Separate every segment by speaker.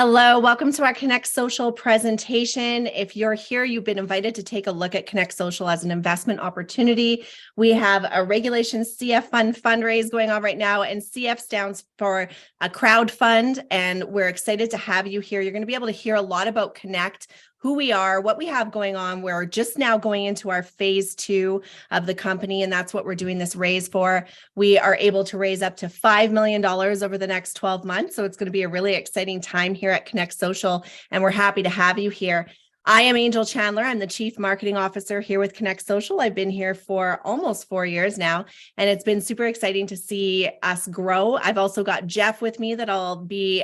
Speaker 1: Hello, welcome to our Connect Social presentation. If you're here, you've been invited to take a look at Connect Social as an investment opportunity. We have a Regulation CF Fund fundraise going on right now, and CF stands for a crowd fund, and we're excited to have you here. You're going to be able to hear a lot about Connect, who we are, what we have going on. We're just now going into our phase 2 of the company, and that's what we're doing this raise for. We are able to raise up to $5 million over the next 12 months. So it's going to be a really exciting time here at Connect Social, and we're happy to have you here. I am Angel Chandler. I'm the Chief Marketing Officer here with Connect Social. I've been here for almost 4 years now, and it's been super exciting to see us grow. I've also got Jeff with me that I'll be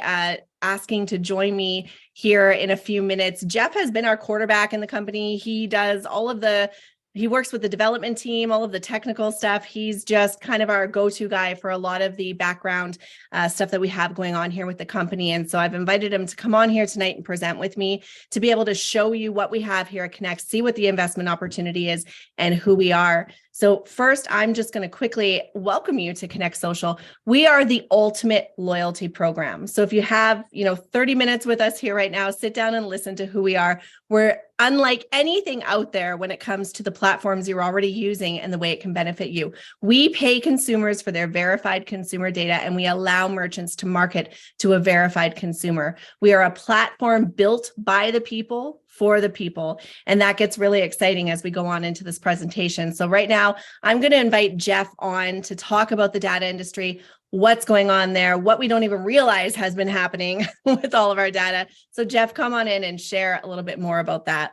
Speaker 1: asking to join me here in a few minutes. Jeff has been our quarterback in the company. He does he works with the development team, all of the technical stuff. He's just kind of our go-to guy for a lot of the background stuff that we have going on here with the company. And so I've invited him to come on here tonight and present with me to be able to show you what we have here at Connect, see what the investment opportunity is and who we are. So first, I'm just going to quickly welcome you to Connect Social. We are the ultimate loyalty program. So if you have, 30 minutes with us here right now, sit down and listen to who we are. We're unlike anything out there when it comes to the platforms you're already using and the way it can benefit you. We pay consumers for their verified consumer data, and we allow merchants to market to a verified consumer. We are a platform built by the people for the people. And that gets really exciting as we go on into this presentation. So right now, I'm going to invite Jeff on to talk about the data industry, what's going on there, what we don't even realize has been happening with all of our data. So Jeff, come on in and share a little bit more about that.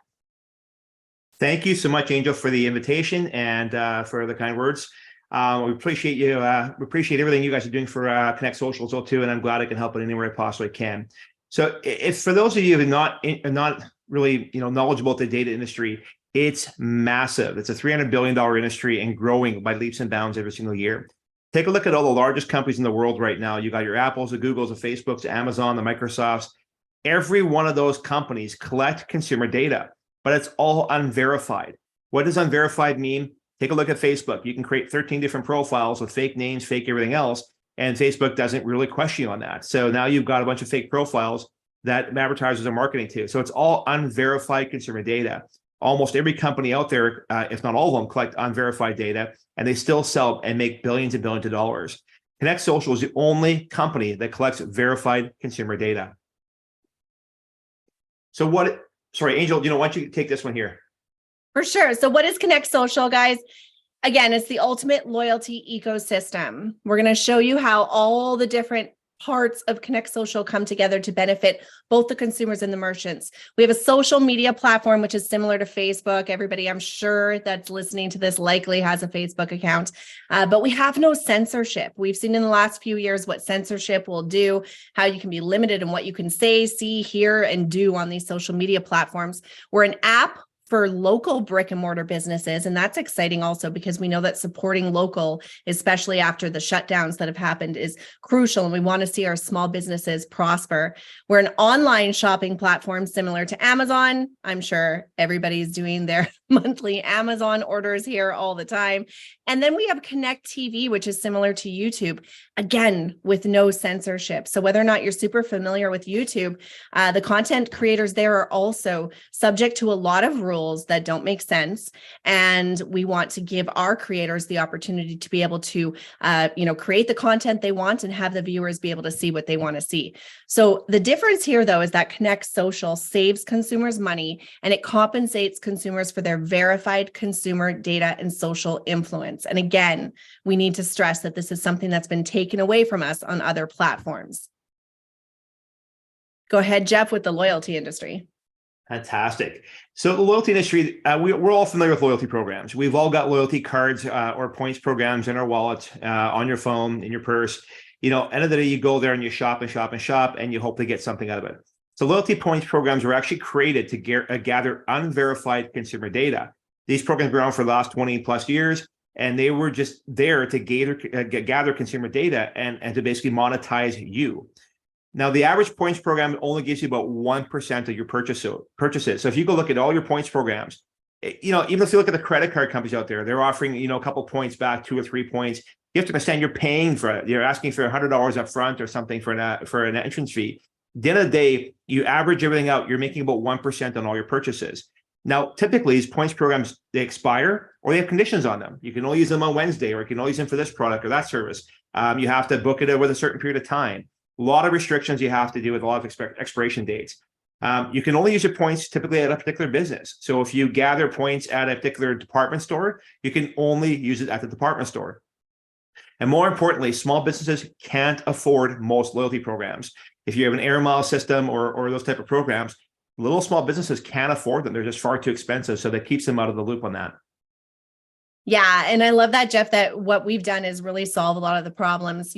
Speaker 2: Thank you so much, Angel, for the invitation and for the kind words. We appreciate you. We appreciate everything you guys are doing for Connect Social as well too, and I'm glad I can help in any way I possibly can. So, if for those of you who are not really knowledgeable about the data industry, it's massive. It's a $300 billion industry and growing by leaps and bounds every single year. Take a look at all the largest companies in the world right now. You got your Apples, the Googles, the Facebooks, the Amazon, the Microsofts. Every one of those companies collect consumer data, but it's all unverified. What does unverified mean? Take a look at Facebook. You can create 13 different profiles with fake names, fake everything else, and Facebook doesn't really question you on that. So now you've got a bunch of fake profiles that advertisers are marketing to. So it's all unverified consumer data. Almost every company out there, if not all of them, collect unverified data, and they still sell and make billions and billions of dollars. Connect Social is the only company that collects verified consumer data. So sorry, Angel, why don't you take this one here?
Speaker 1: For sure. So what is Connect Social, guys? Again, it's the ultimate loyalty ecosystem. We're going to show you how all the different parts of Connect Social come together to benefit both the consumers and the merchants. We have a social media platform, which is similar to Facebook. Everybody, I'm sure, that's listening to this likely has a Facebook account, but we have no censorship. We've seen in the last few years what censorship will do, how you can be limited in what you can say, see, hear, and do on these social media platforms. We're an app for local brick and mortar businesses. And that's exciting also because we know that supporting local, especially after the shutdowns that have happened, is crucial. And we want to see our small businesses prosper. We're an online shopping platform similar to Amazon. I'm sure everybody's doing their monthly Amazon orders here all the time. And then we have Connect TV, which is similar to YouTube, again, with no censorship. So whether or not you're super familiar with YouTube, the content creators there are also subject to a lot of rules that don't make sense. And we want to give our creators the opportunity to be able to, create the content they want and have the viewers be able to see what they want to see. So the difference here, though, is that Connect Social saves consumers money and it compensates consumers for their verified consumer data and social influence. And again, we need to stress that this is something that's been taken away from us on other platforms. Go ahead, Jeff, with the loyalty industry.
Speaker 2: Fantastic. So the loyalty industry, we're all familiar with loyalty programs. We've all got loyalty cards or points programs in our wallet, on your phone, in your purse. End of the day, you go there and you shop and shop and shop, and you hope to get something out of it. So loyalty points programs were actually created to gather unverified consumer data. These programs have been around for the last 20 plus years, and they were just there to gather consumer data and to basically monetize you. Now, the average points program only gives you about 1% of your purchases. So if you go look at all your points programs, even if you look at the credit card companies out there, they're offering, a couple points back, 2 or 3 points. You have to understand you're paying for it. You're asking for $100 up front or something for an entrance fee. At the end of the day, you average everything out, you're making about 1% on all your purchases. Now, typically, these points programs, they expire or they have conditions on them. You can only use them on Wednesday, or you can only use them for this product or that service. You have to book it with a certain period of time. A lot of restrictions you have to do with a lot of expiration dates. You can only use your points typically at a particular business. So if you gather points at a particular department store, you can only use it at the department store. And more importantly, small businesses can't afford most loyalty programs. If you have an air mile system or those type of programs, little small businesses can't afford them. They're just far too expensive. So that keeps them out of the loop on that.
Speaker 1: Yeah. And I love that, Jeff, that what we've done is really solve a lot of the problems,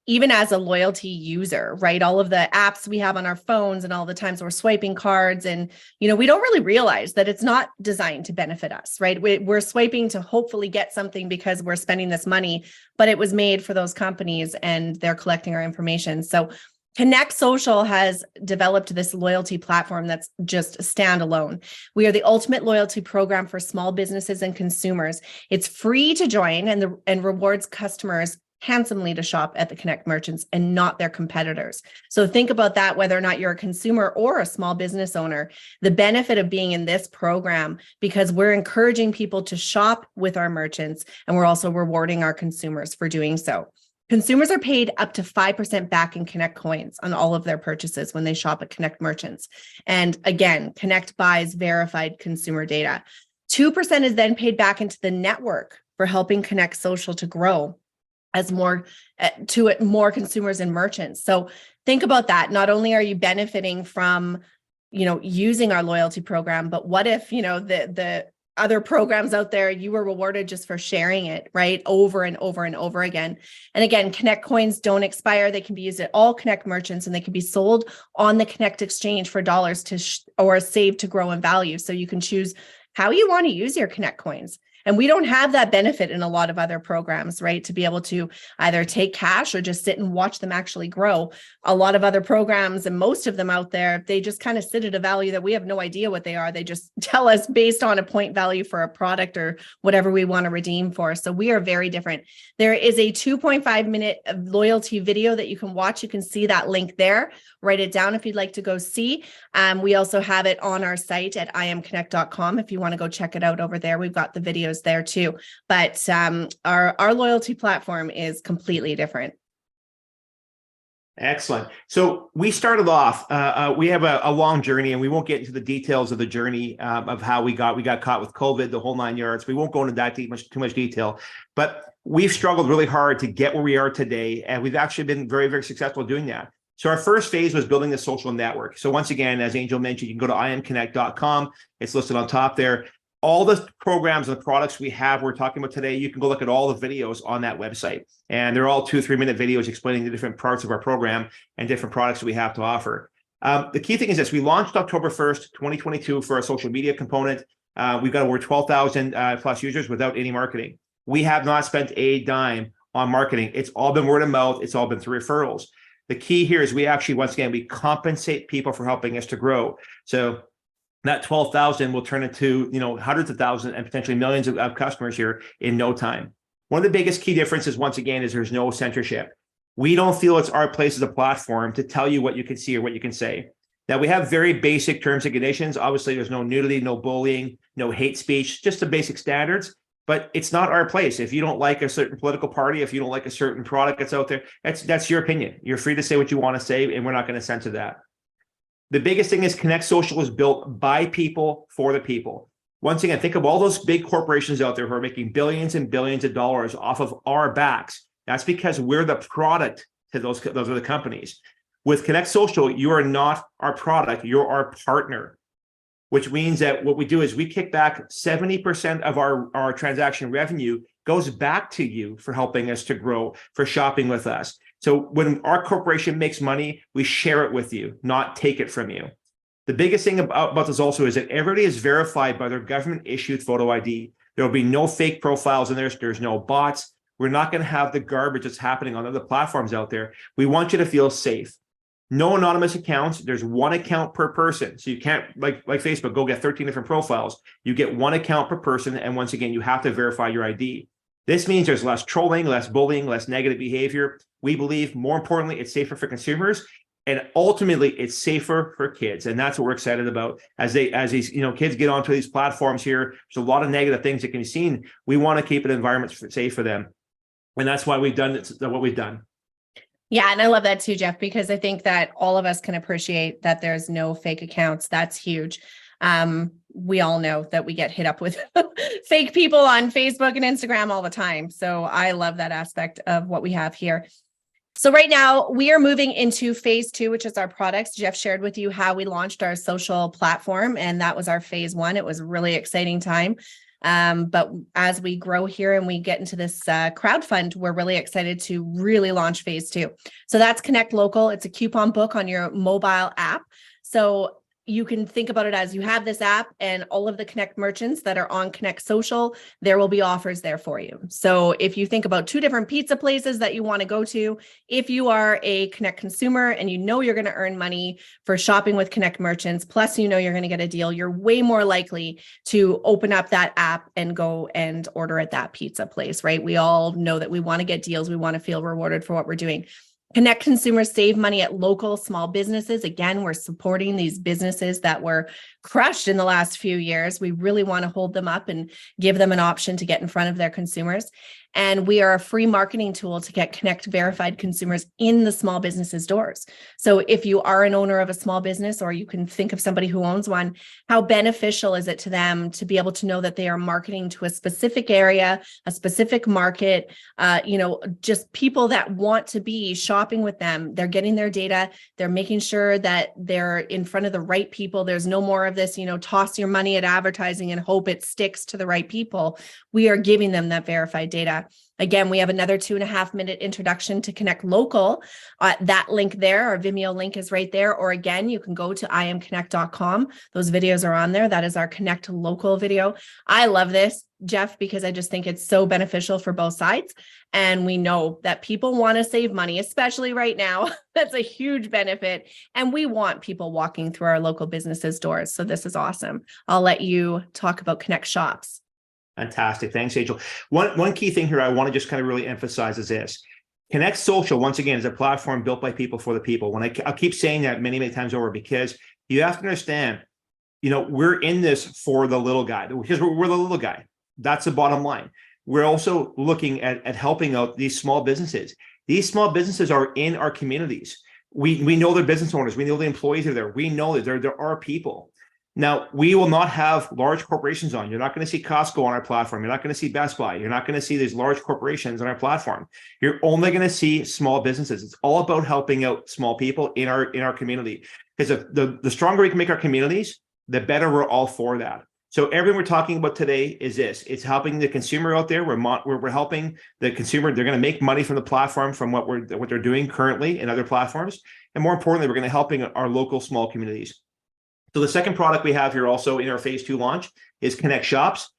Speaker 1: even as a loyalty user, right? All of the apps we have on our phones and all the times we're swiping cards and, we don't really realize that it's not designed to benefit us, right? We're swiping to hopefully get something because we're spending this money, but it was made for those companies and they're collecting our information. So Connect Social has developed this loyalty platform that's just standalone. We are the ultimate loyalty program for small businesses and consumers. It's free to join and rewards customers handsomely to shop at the Connect merchants and not their competitors. So think about that, whether or not you're a consumer or a small business owner, the benefit of being in this program, because we're encouraging people to shop with our merchants and we're also rewarding our consumers for doing so. Consumers are paid up to 5% back in Connect coins on all of their purchases when they shop at Connect merchants. And again, Connect buys verified consumer data. 2% is then paid back into the network for helping Connect Social to grow as more consumers and merchants. So think about that. Not only are you benefiting from, using our loyalty program, but what if, the other programs out there, you were rewarded just for sharing it, right? Over and over and over again. And again, Connect coins don't expire. They can be used at all Connect merchants and they can be sold on the Connect exchange for dollars or saved to grow in value. So you can choose how you want to use your Connect coins. And we don't have that benefit in a lot of other programs, right? To be able to either take cash or just sit and watch them actually grow. A lot of other programs, and most of them out there, they just kind of sit at a value that we have no idea what they are. They just tell us based on a point value for a product or whatever we want to redeem for. So we are very different. There is a 2.5-minute loyalty video that you can watch. You can see that link there. Write it down if you'd like to go see. We also have it on our site at iamconnect.com. If you want to go check it out over there, we've got the videos there too. But our loyalty platform is completely different.
Speaker 2: Excellent. So we started off, we have a long journey, and we won't get into the details of the journey of how we got caught with COVID, the whole 9 yards. We won't go into that too much detail, but we've struggled really hard to get where we are today. And we've actually been very, very successful doing that. So our first phase was building the social network. So once again, as Angel mentioned, you can go to iamconnect.com. It's listed on top there. All the programs and the products we have, we're talking about today, you can go look at all the videos on that website. And they're all 2-3 minute videos explaining the different parts of our program and different products that we have to offer. The key thing is this: we launched October 1st, 2022 for our social media component. We've got over 12,000 plus users without any marketing. We have not spent a dime on marketing. It's all been word of mouth. It's all been through referrals. The key here is we actually, once again, we compensate people for helping us to grow. So that 12,000 will turn into, hundreds of thousands and potentially millions of customers here in no time. One of the biggest key differences, once again, is there's no censorship. We don't feel it's our place as a platform to tell you what you can see or what you can say. Now, we have very basic terms and conditions. Obviously, there's no nudity, no bullying, no hate speech, just the basic standards. But it's not our place. If you don't like a certain political party, if you don't like a certain product that's out there, that's your opinion. You're free to say what you want to say, and we're not going to censor that. The biggest thing is Connect Social is built by people for the people. Once again, think of all those big corporations out there who are making billions and billions of dollars off of our backs. That's because we're the product to those other companies. With Connect Social, you are not our product, you're our partner, which means that what we do is we kick back 70% of our transaction revenue goes back to you for helping us to grow, for shopping with us. So when our corporation makes money, we share it with you, not take it from you. The biggest thing about this also is that everybody is verified by their government-issued photo ID. There will be no fake profiles in there. There's no bots. We're not going to have the garbage that's happening on other platforms out there. We want you to feel safe. No anonymous accounts. There's one account per person. So you can't, like Facebook, go get 13 different profiles. You get one account per person. And once again, you have to verify your ID. This means there's less trolling, less bullying, less negative behavior. We believe, more importantly, it's safer for consumers. And ultimately, it's safer for kids, and that's what we're excited about. As these kids get onto these platforms here, there's a lot of negative things that can be seen. We want to keep an environment safe for them, and that's why we've done what we've done.
Speaker 1: Yeah, and I love that too, Jeff, because I think that all of us can appreciate that there's no fake accounts. That's huge. We all know that we get hit up with fake people on Facebook and Instagram all the time. So I love that aspect of what we have here. So right now we are moving into phase 2, which is our products. Jeff shared with you how we launched our social platform, and that was our phase 1. It was a really exciting time. But as we grow here and we get into this crowdfund, we're really excited to really launch phase 2. So that's Connect Local. It's a coupon book on your mobile app. So you can think about it as you have this app and all of the Connect merchants that are on Connect Social, there will be offers there for you. So if you think about 2 different pizza places that you want to go to, if you are a Connect consumer and you know you're going to earn money for shopping with Connect merchants, plus you know you're going to get a deal, you're way more likely to open up that app and go and order at that pizza place, right? We all know that we want to get deals. We want to feel rewarded for what we're doing. Connect consumers save money at local small businesses. Again, we're supporting these businesses that were crushed in the last few years. We really want to hold them up and give them an option to get in front of their consumers. And we are a free marketing tool to get Connect verified consumers in the small businesses' doors. So if you are an owner of a small business, or you can think of somebody who owns one, how beneficial is it to them to be able to know that they are marketing to a specific area, a specific market, just people that want to be shopping with them. They're getting their data. They're making sure that they're in front of the right people. There's no more of this, toss your money at advertising and hope it sticks to the right people. We are giving them that verified data. Again, we have another 2.5-minute introduction to Connect Local. That link there, our Vimeo link is right there. Or again, you can go to iamconnect.com. Those videos are on there. That is our Connect Local video. I love this, Jeff, because I just think it's so beneficial for both sides. And we know that people want to save money, especially right now. That's a huge benefit. And we want people walking through our local businesses' doors. So this is awesome. I'll let you talk about Connect Shops.
Speaker 2: Fantastic. Thanks, Angel. One key thing here I want to just kind of really emphasize is this. Connect Social, once again, is a platform built by people for the people. I'll keep saying that many, many times over, because you have to understand, we're in this for the little guy, because we're the little guy. That's the bottom line. We're also looking at helping out these small businesses. These small businesses are in our communities. We know they're business owners. We know the employees are there. We know that there are people. Now, we will not have large corporations on. You're not going to see Costco on our platform. You're not going to see Best Buy. You're not going to see these large corporations on our platform. You're only going to see small businesses. It's all about helping out small people in our community. Because the stronger we can make our communities, the better we're all for that. So everything we're talking about today is this. It's helping the consumer out there. We're helping the consumer. They're going to make money from the platform, from what they're doing currently in other platforms. And more importantly, we're going to helping our local small communities. So the second product we have here also in our phase 2 launch is Connect Shops.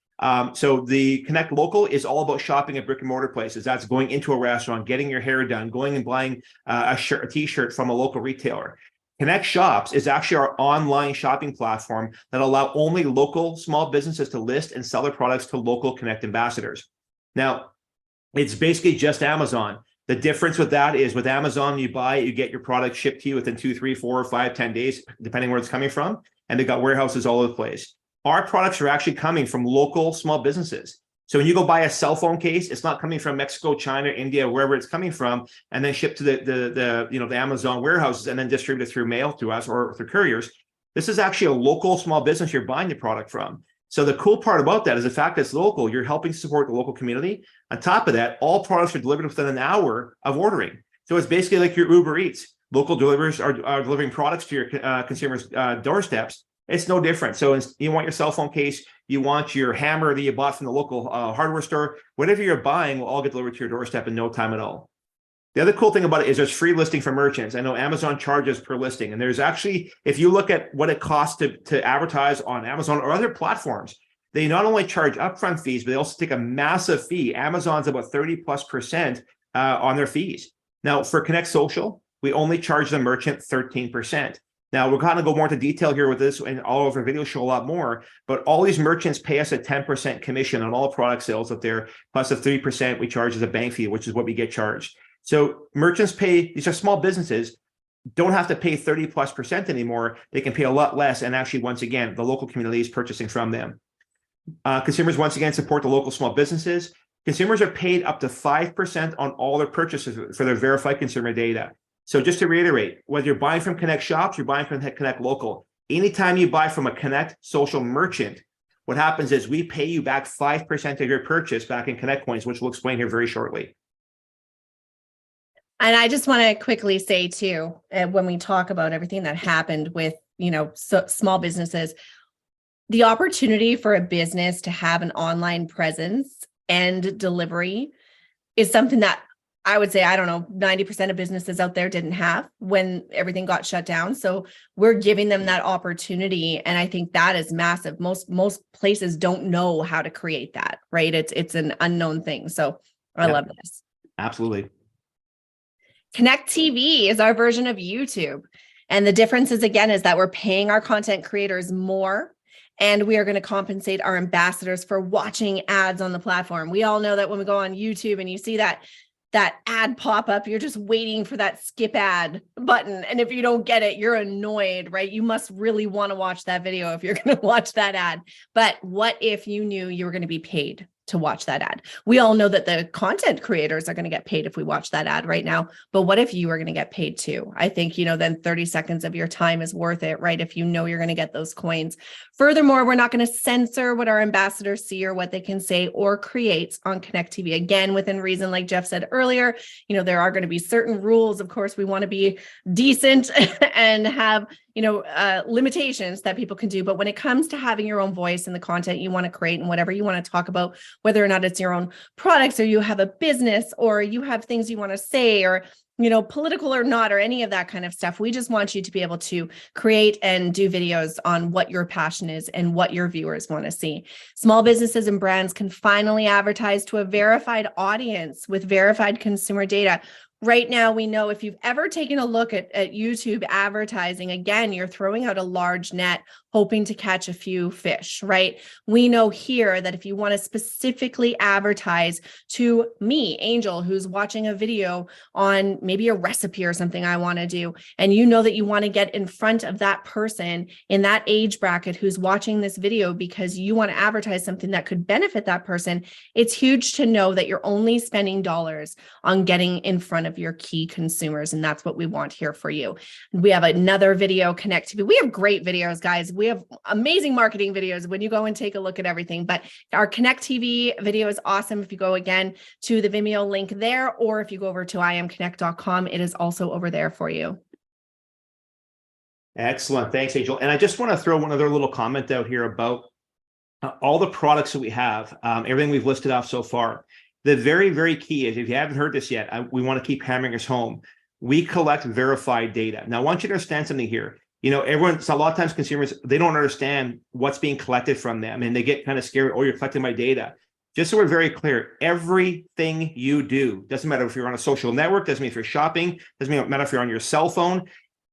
Speaker 2: So the Connect Local is all about shopping at brick and mortar places. That's going into a restaurant, getting your hair done, going and buying a t-shirt from a local retailer. Connect Shops is actually our online shopping platform that allow only local small businesses to list and sell their products to local Connect ambassadors. Now, it's basically just Amazon. The difference with that is with Amazon, you buy it, you get your product shipped to you within 2, 3, 4, 5, 10 days, depending where it's coming from. And they've got warehouses all over the place. Our products are actually coming from local small businesses. So when you go buy a cell phone case, it's not coming from Mexico, China, India, wherever it's coming from, and then shipped to the Amazon warehouses and then distributed through mail to us or through couriers. This is actually a local small business you're buying the product from. So the cool part about that is the fact that it's local. You're helping support the local community. On top of that, all products are delivered within an hour of ordering. So it's basically like your Uber Eats. Local delivers are delivering products to your consumers' doorsteps. It's no different. So you want your cell phone case, you want your hammer that you bought from the local hardware store, whatever you're buying will all get delivered to your doorstep in no time at all. The other cool thing about it is there's free listing for merchants. I know Amazon charges per listing, and there's actually, if you look at what it costs to advertise on Amazon or other platforms, they not only charge upfront fees, but they also take a massive fee. Amazon's about 30+% on their fees. Now for Connect Social, we only charge the merchant 13%. Now we're going to go more into detail here with this, and all of our videos show a lot more, but all these merchants pay us a 10% commission on all product sales up there, plus a 3% we charge as a bank fee, which is what we get charged. So merchants pay, these are small businesses, don't have to pay 30+% anymore. They can pay a lot less. And actually, once again, the local community is purchasing from them. Consumers, once again, support the local small businesses. Consumers are paid up to 5% on all their purchases for their verified consumer data. So just to reiterate, whether you're buying from Connect Shops, you're buying from Connect Local, anytime you buy from a Connect Social merchant, what happens is we pay you back 5% of your purchase back in Connect Points, which we'll explain here very shortly.
Speaker 1: And I just want to quickly say too, when we talk about everything that happened with, small businesses, the opportunity for a business to have an online presence and delivery is something that I would say, 90% of businesses out there didn't have when everything got shut down. So we're giving them that opportunity. And I think that is massive. Most places don't know how to create that, right? It's an unknown thing. So I love this.
Speaker 2: Absolutely.
Speaker 1: Connect TV is our version of YouTube. And the difference is, again, is that we're paying our content creators more, and we are going to compensate our ambassadors for watching ads on the platform. We all know that when we go on YouTube and you see that ad pop up, you're just waiting for that skip ad button. And if you don't get it, you're annoyed, right? You must really want to watch that video if you're going to watch that ad. But what if you knew you were going to be paid to watch that ad? We all know that the content creators are going to get paid if we watch that ad right now. But what if you are going to get paid too? I think, then 30 seconds of your time is worth it, right? If you know you're going to get those coins. Furthermore, we're not going to censor what our ambassadors see or what they can say or create on Connect TV. Again, within reason, like Jeff said earlier, there are going to be certain rules. Of course, we want to be decent and have limitations that people can do. But when it comes to having your own voice in the content you want to create and whatever you want to talk about, whether or not it's your own products or you have a business or you have things you want to say or, political or not, or any of that kind of stuff, we just want you to be able to create and do videos on what your passion is and what your viewers want to see. Small businesses and brands can finally advertise to a verified audience with verified consumer data. Right now, we know if you've ever taken a look at YouTube advertising, again, you're throwing out a large net, hoping to catch a few fish, right? We know here that if you want to specifically advertise to me, Angel, who's watching a video on maybe a recipe or something I want to do, and you know that you want to get in front of that person in that age bracket who's watching this video because you want to advertise something that could benefit that person, it's huge to know that you're only spending dollars on getting in front of your key consumers. And that's what we want here for you. We have another video, Connect TV. We have great videos, guys. We have amazing marketing videos when you go and take a look at everything. But our Connect TV video is awesome. If you go again to the Vimeo link there, or if you go over to iamconnect.com, it is also over there for you.
Speaker 2: Excellent. Thanks, Angel. And I just want to throw one other little comment out here about all the products that we have, everything we've listed off so far. The very, very key is, if you haven't heard this yet, we want to keep hammering this home. We collect verified data. Now, I want you to understand something here. So a lot of times consumers, they don't understand what's being collected from them, and they get kind of scared. Oh, you're collecting my data. Just so we're very clear, everything you do, doesn't matter if you're on a social network, doesn't matter if you're shopping, doesn't matter if you're on your cell phone.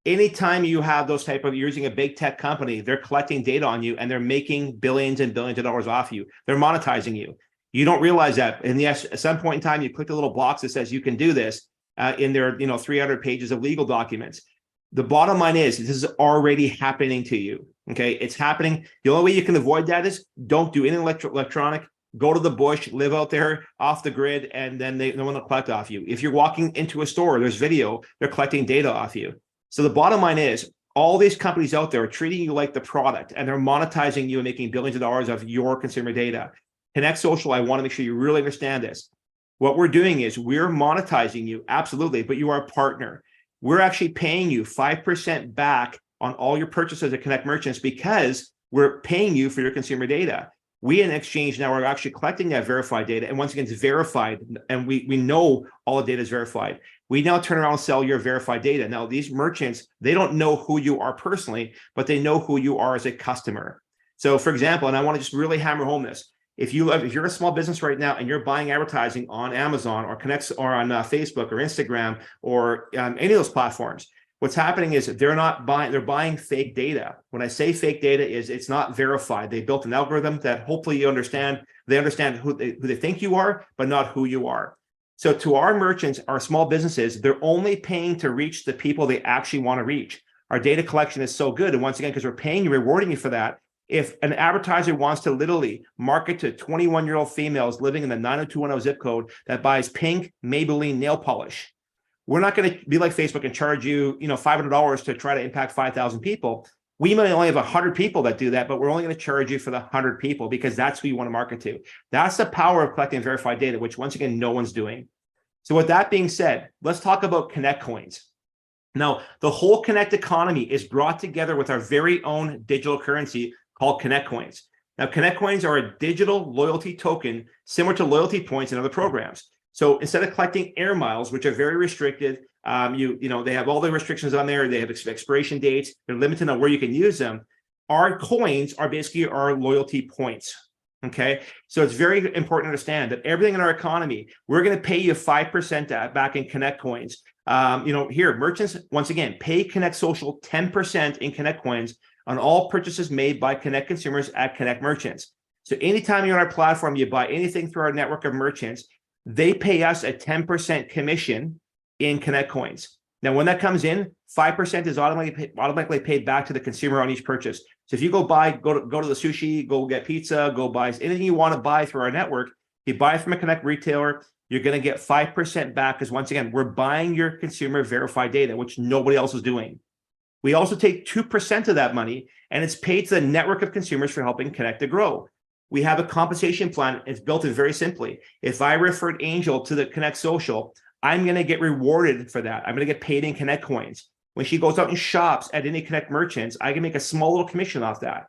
Speaker 2: Anytime you have those type of, you're using a big tech company, they're collecting data on you and they're making billions and billions of dollars off you. They're monetizing you. You don't realize that. And yes, at some point in time, you click the little box that says you can do this in their 300 pages of legal documents. The bottom line is this is already happening to you. Okay, it's happening. The only way you can avoid that is don't do anything electronic. Go to the bush, live out there off the grid, and then no one will collect off you. If you're walking into a store, there's video, they're collecting data off you. So the bottom line is all these companies out there are treating you like the product, and they're monetizing you and making billions of dollars of your consumer data. Connect Social, I want to make sure you really understand this. What we're doing is we're monetizing you, absolutely, but you are a partner. We're actually paying you 5% back on all your purchases at Connect Merchants because we're paying you for your consumer data. We in exchange now are actually collecting that verified data. And once again, it's verified, and we know all the data is verified. We now turn around and sell your verified data. Now, these merchants, they don't know who you are personally, but they know who you are as a customer. So for example, and I want to just really hammer home this, if you're a small business right now and you're buying advertising on Amazon or Connect or on Facebook or Instagram or any of those platforms, what's happening is they're buying fake data. When I say fake data, is it's not verified. They built an algorithm that hopefully they understand who they think you are, but not who you are. So to our merchants, our small businesses, they're only paying to reach the people they actually want to reach. Our data collection is so good. And once again, because we're paying you, rewarding you for that. If an advertiser wants to literally market to 21-year-old females living in the 90210 zip code that buys pink Maybelline nail polish, we're not going to be like Facebook and charge you, $500 to try to impact 5,000 people. We may only have 100 people that do that, but we're only going to charge you for the 100 people because that's who you want to market to. That's the power of collecting verified data, which once again, no one's doing. So with that being said, let's talk about Connect Coins. Now, the whole Connect economy is brought together with our very own digital currency called Connect Coins. Now, Connect Coins are a digital loyalty token similar to loyalty points in other programs. So instead of collecting air miles, which are very restricted, they have all the restrictions on there. They have expiration dates. They're limited on where you can use them. Our coins are basically our loyalty points. Okay, so it's very important to understand that everything in our economy, we're going to pay you 5% back in Connect Coins. Here, merchants, once again, pay Connect Social 10% in Connect Coins on all purchases made by Connect consumers at Connect merchants. So anytime you're on our platform, you buy anything through our network of merchants, they pay us a 10% commission in Connect Coins. Now, when that comes in, 5% is automatically paid back to the consumer on each purchase. So if you go to the sushi, go get pizza, go buy anything you want to buy through our network, you buy from a Connect retailer, you're going to get 5% back because once again, we're buying your consumer verified data, which nobody else is doing. We also take 2% of that money and it's paid to the network of consumers for helping Connect to grow. We have a compensation plan. It's built in very simply. If I referred Angel to the Connect Social, I'm going to get rewarded for that. I'm going to get paid in Connect Coins. When she goes out and shops at any Connect merchants, I can make a small little commission off that.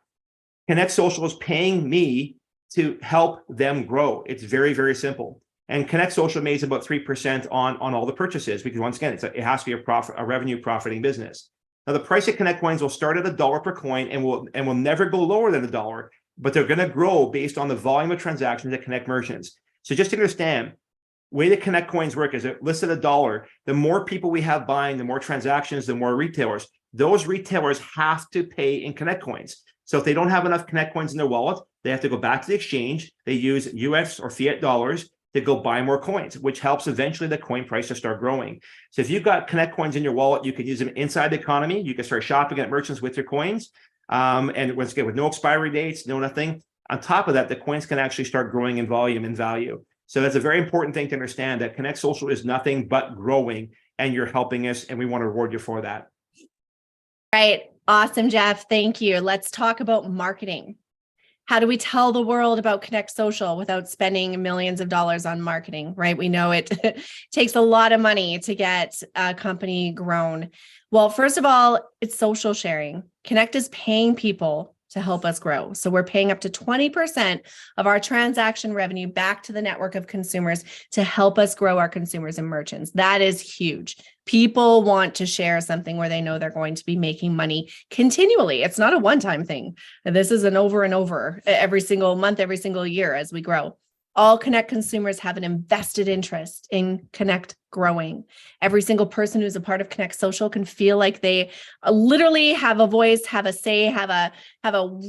Speaker 2: Connect Social is paying me to help them grow. It's very, very simple. And Connect Social makes about 3% on all the purchases because once again, it has to be a revenue profiting business. Now the price of Connect Coins will start at $1 per coin and will never go lower than $1, but they're going to grow based on the volume of transactions at Connect merchants. So just to understand, the way the Connect Coins work is it listed $1. The more people we have buying, the more transactions, the more retailers. Those retailers have to pay in Connect Coins. So if they don't have enough Connect Coins in their wallet, they have to go back to the exchange. They use US or fiat dollars to go buy more coins, which helps eventually the coin price to start growing. So if you've got Connect Coins in your wallet, you can use them inside the economy. You can start shopping at merchants with your coins. And once again, with no expiry dates, no nothing. On top of that, the coins can actually start growing in volume and value. So that's a very important thing to understand that Connect Social is nothing but growing and you're helping us and we want to reward you for that.
Speaker 1: Right. Awesome, Jeff. Thank you. Let's talk about marketing. How do we tell the world about Connect Social without spending millions of dollars on marketing, right? We know it takes a lot of money to get a company grown. Well, first of all, it's social sharing. Connect is paying people to help us grow. So we're paying up to 20% of our transaction revenue back to the network of consumers to help us grow our consumers and merchants. That is huge. People want to share something where they know they're going to be making money continually. It's not a one-time thing. This is an over and over every single month, every single year as we grow. All Connect consumers have an invested interest in Connect growing. Every single person who's a part of Connect Social can feel like they literally have a voice, have a say, have a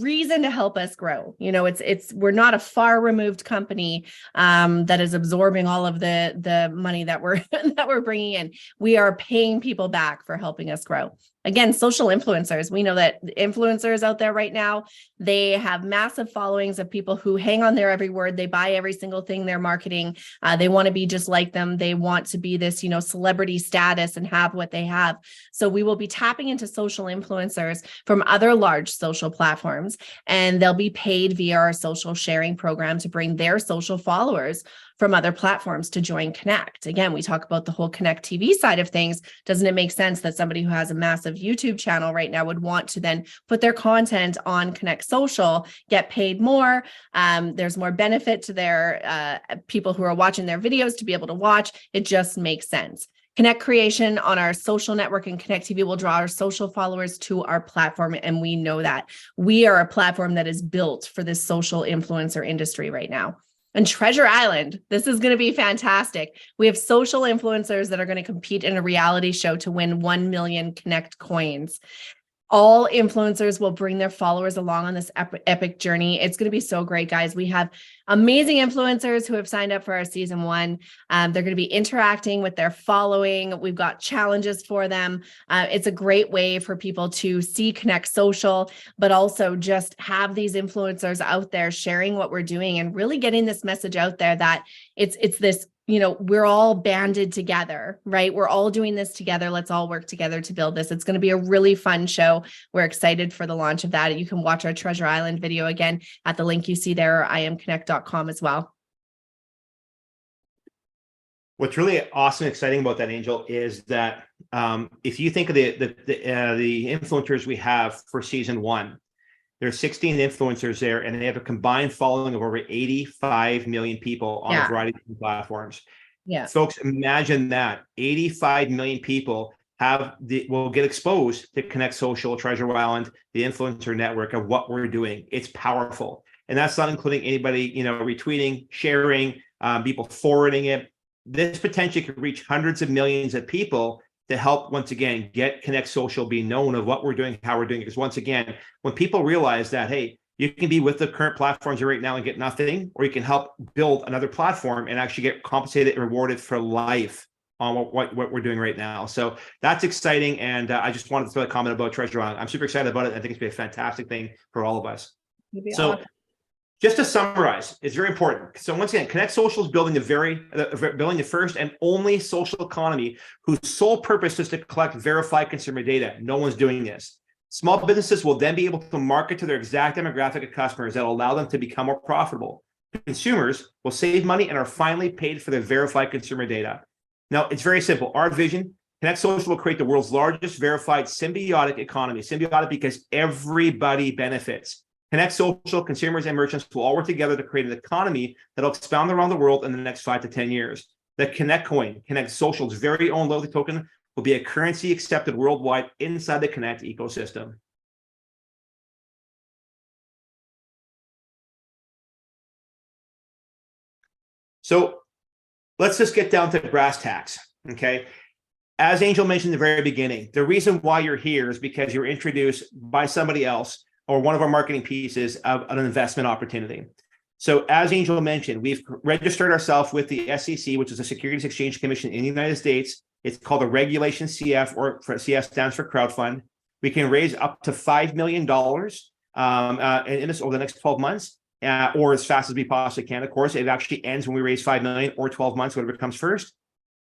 Speaker 1: reason to help us grow. We're not a far removed company that is absorbing all of the money that we're bringing in. We are paying people back for helping us grow. Again, social influencers. We know that influencers out there right now, they have massive followings of people who hang on their every word. They buy every single thing they're marketing. They want to be just like them. They want to be this, celebrity status and have what they have. So we will be tapping into social influencers from other large social platforms, and they'll be paid via our social sharing program to bring their social followers from other platforms to join Connect. Again, we talk about the whole Connect TV side of things. Doesn't it make sense that somebody who has a massive YouTube channel right now would want to then put their content on Connect Social, get paid more? There's more benefit to their people who are watching their videos to be able to watch. It just makes sense. Connect creation on our social network and Connect TV will draw our social followers to our platform. And we know that we are a platform that is built for this social influencer industry right now. And Treasure Island, this is going to be fantastic. We have social influencers that are going to compete in a reality show to win 1 million Connect coins. All influencers will bring their followers along on this epic journey. It's going to be so great, guys. We have amazing influencers who have signed up for our season 1. They're going to be interacting with their following. We've got challenges for them. It's a great way for people to see Connect Social, but also just have these influencers out there sharing what we're doing and really getting this message out there that it's this, we're all banded together, right? We're all doing this together. Let's all work together to build this. It's going to be a really fun show. We're excited for the launch of that. You can watch our Treasure Island video again at the link you see there, or imconnect.com as well.
Speaker 2: What's really awesome and exciting about that, Angel, is that if you think of the influencers we have for season 1, there's 16 influencers there, and they have a combined following of over 85 million people on a variety of platforms.
Speaker 1: Yeah,
Speaker 2: folks, imagine that 85 million people will get exposed to Connect Social, Treasure Island, the influencer network of what we're doing. It's powerful, and that's not including anybody retweeting, sharing, people forwarding it. This potentially could reach hundreds of millions of people to help, once again, get Connect Social be known of what we're doing, how we're doing it. Because once again, when people realize that, hey, you can be with the current platforms you're right now and get nothing, or you can help build another platform and actually get compensated and rewarded for life on what we're doing right now. So that's exciting. And I just wanted to throw a comment about Treasure Island. I'm super excited about it. I think it's going to be a fantastic thing for all of us. So awesome. Just to summarize, it's very important. So once again, Connect Social is building the first and only social economy whose sole purpose is to collect verified consumer data. No one's doing this. Small businesses will then be able to market to their exact demographic of customers that will allow them to become more profitable. Consumers will save money and are finally paid for their verified consumer data. Now, it's very simple. Our vision, Connect Social will create the world's largest verified symbiotic economy. Symbiotic because everybody benefits. Connect Social, consumers and merchants will all work together to create an economy that will expand around the world in the next 5 to 10 years. The Connect Coin, Connect Social's very own loyalty token, will be a currency accepted worldwide inside the Connect ecosystem. So let's just get down to brass tacks, okay? As Angel mentioned in the very beginning, the reason why you're here is because you're introduced by somebody else or one of our marketing pieces of an investment opportunity. So as Angel mentioned, we've registered ourselves with the SEC, which is the Securities Exchange Commission in the United States. It's called a Regulation CF, or CF stands for crowdfund. We can raise up to $5 million in this over the next 12 months, or as fast as we possibly can. Of course, it actually ends when we raise $5 million or 12 months, whatever comes first.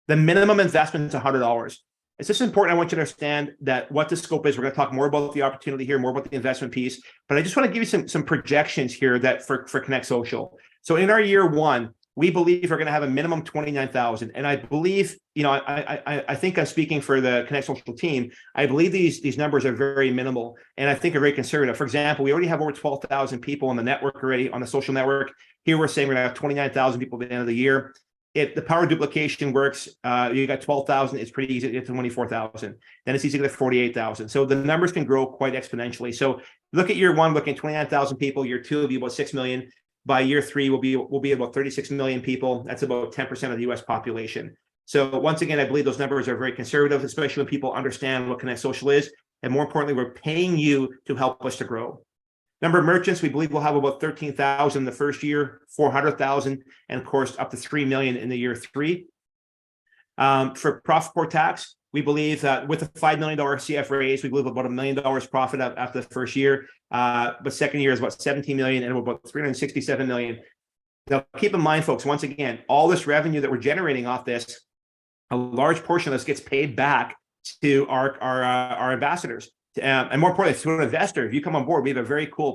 Speaker 2: The minimum investment is $100. It's just important. I want you to understand that what the scope is. We're going to talk more about the opportunity here, more about the investment piece, but I just want to give you some projections here that for Connect Social. So in our year 1, we believe we're going to have a minimum 29,000. And I believe, I think I'm speaking for the Connect Social team. I believe these numbers are very minimal, and I think are very conservative. For example, we already have over 12,000 people on the network already, on the social network. Here we're saying we're going to have 29,000 people at the end of the year. If the power duplication works, you got 12,000, it's pretty easy to get to 24,000. Then it's easy to get 48,000. So the numbers can grow quite exponentially. So look at year 1, looking at 29,000 people. Year 2 will be about 6 million. By year 3, we'll be about 36 million people. That's about 10% of the US population. So once again, I believe those numbers are very conservative, especially when people understand what Connect Social is. And more importantly, we're paying you to help us to grow. Number of merchants, we believe we'll have about 13,000 the first year, 400,000, and of course, up to 3 million in the year 3. For profit before tax, we believe that with a $5 million CF raise, we believe about $1 million profit after the first year. But second year is about 17 million and about 367 million. Now, keep in mind, folks, once again, all this revenue that we're generating off this, a large portion of this gets paid back to our ambassadors. And more importantly, to an investor, if you come on board, we have a very cool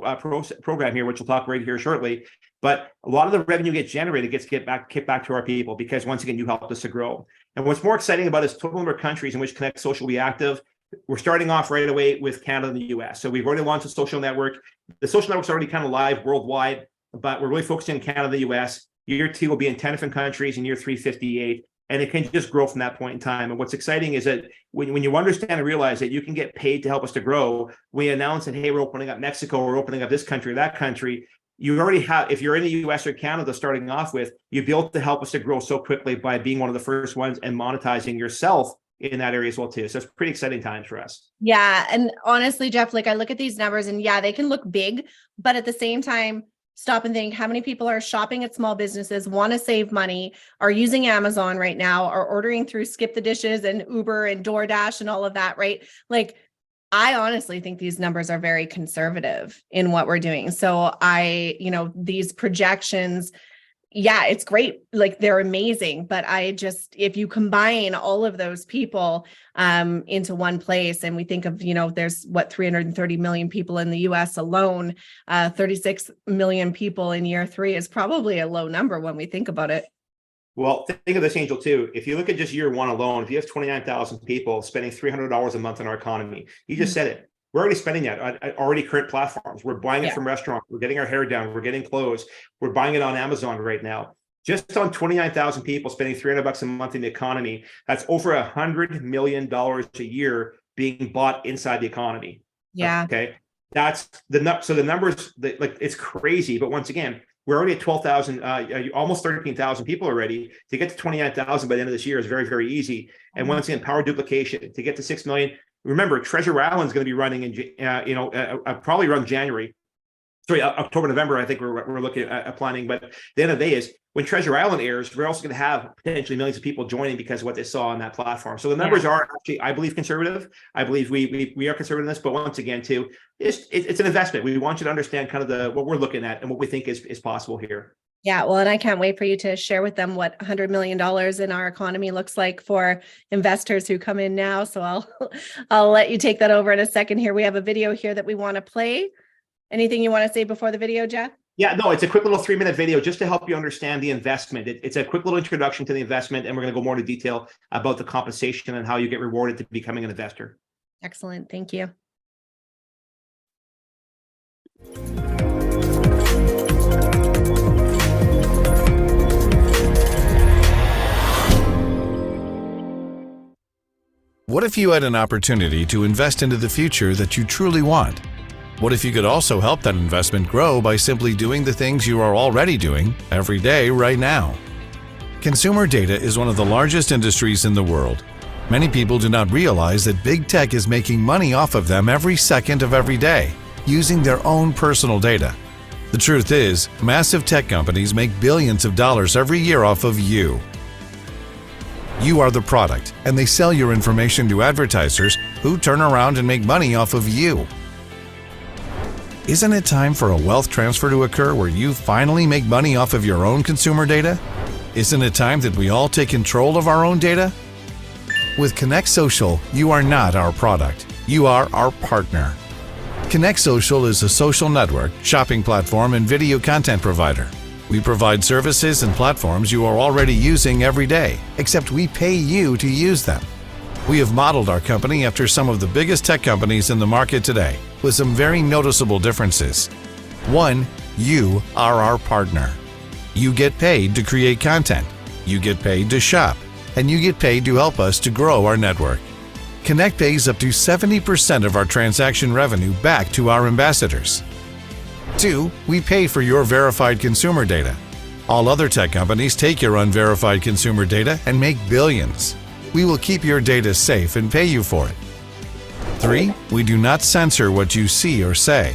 Speaker 2: program here, which we'll talk right here shortly. But a lot of the revenue gets generated, kicked back to our people, because once again, you helped us to grow. And what's more exciting about is total number of countries in which Connect Social will be active. We're starting off right away with Canada and the US. So we've already launched a social network. The social network's already kind of live worldwide, but we're really focusing on Canada and the US. Year 2 will be in 10 different countries, and year 3, 58. And it can just grow from that point in time. And what's exciting is that when you understand and realize that you can get paid to help us to grow, we announce that, hey, we're opening up Mexico, we're opening up this country or that country. You already have, if you're in the US or Canada starting off with, you'll be able to help us to grow so quickly by being one of the first ones and monetizing yourself in that area as well too. So it's pretty exciting times for us.
Speaker 1: Yeah. And honestly, Jeff, like I look at these numbers and yeah, they can look big, but at the same time, stop and think how many people are shopping at small businesses, want to save money, are using Amazon right now, are ordering through Skip the Dishes and Uber and DoorDash and all of that, right? Like, I honestly think these numbers are very conservative in what we're doing. So these projections, yeah, it's great. Like they're amazing, but if you combine all of those people into one place, and we think of, there's 330 million people in the US alone, 36 million people in year 3 is probably a low number when we think about it.
Speaker 2: Well, think of this, Angel, too. If you look at just year 1 alone, if you have 29,000 people spending $300 a month in our economy, you just said it. We're already spending that on already current platforms. We're buying it from restaurants. We're getting our hair down. We're getting clothes. We're buying it on Amazon right now. Just on 29,000 people spending $300 a month in the economy, that's over $100 million a year being bought inside the economy.
Speaker 1: Yeah.
Speaker 2: Okay. That's so the numbers, it's crazy. But once again, we're already at 12,000, almost 13,000 people already. To get to 29,000 by the end of this year is very, very easy. And once again, power duplication to get to 6 million. Remember, Treasure Island is going to be running in, probably around January. Sorry, October, November. I think we're looking at planning. But the end of the day is when Treasure Island airs, we're also going to have potentially millions of people joining because of what they saw on that platform. So the numbers are actually, I believe, conservative. I believe we are conservative in this. But once again, too, it's an investment. We want you to understand kind of what we're looking at and what we think is possible here.
Speaker 1: Yeah, well, and I can't wait for you to share with them what $100 million in our economy looks like for investors who come in now. So I'll let you take that over in a second here. We have a video here that we want to play. Anything you want to say before the video, Jeff?
Speaker 2: Yeah, no, it's a quick little 3-minute video just to help you understand the investment. It's a quick little introduction to the investment, and we're going to go more into detail about the compensation and how you get rewarded to becoming an investor.
Speaker 1: Excellent. Thank you.
Speaker 3: What if you had an opportunity to invest into the future that you truly want? What if you could also help that investment grow by simply doing the things you are already doing every day right now? Consumer data is one of the largest industries in the world. Many people do not realize that big tech is making money off of them every second of every day, using their own personal data. The truth is, massive tech companies make billions of dollars every year off of you. You are the product, and they sell your information to advertisers who turn around and make money off of you. Isn't it time for a wealth transfer to occur where you finally make money off of your own consumer data? Isn't it time that we all take control of our own data? With Connect Social, you are not our product. You are our partner. Connect Social is a social network, shopping platform, and video content provider. We provide services and platforms you are already using every day, except we pay you to use them. We have modeled our company after some of the biggest tech companies in the market today, with some very noticeable differences. 1. You are our partner. You get paid to create content, you get paid to shop, and you get paid to help us to grow our network. Connect pays up to 70% of our transaction revenue back to our ambassadors. 2. We pay for your verified consumer data. All other tech companies take your unverified consumer data and make billions. We will keep your data safe and pay you for it. 3. We do not censor what you see or say.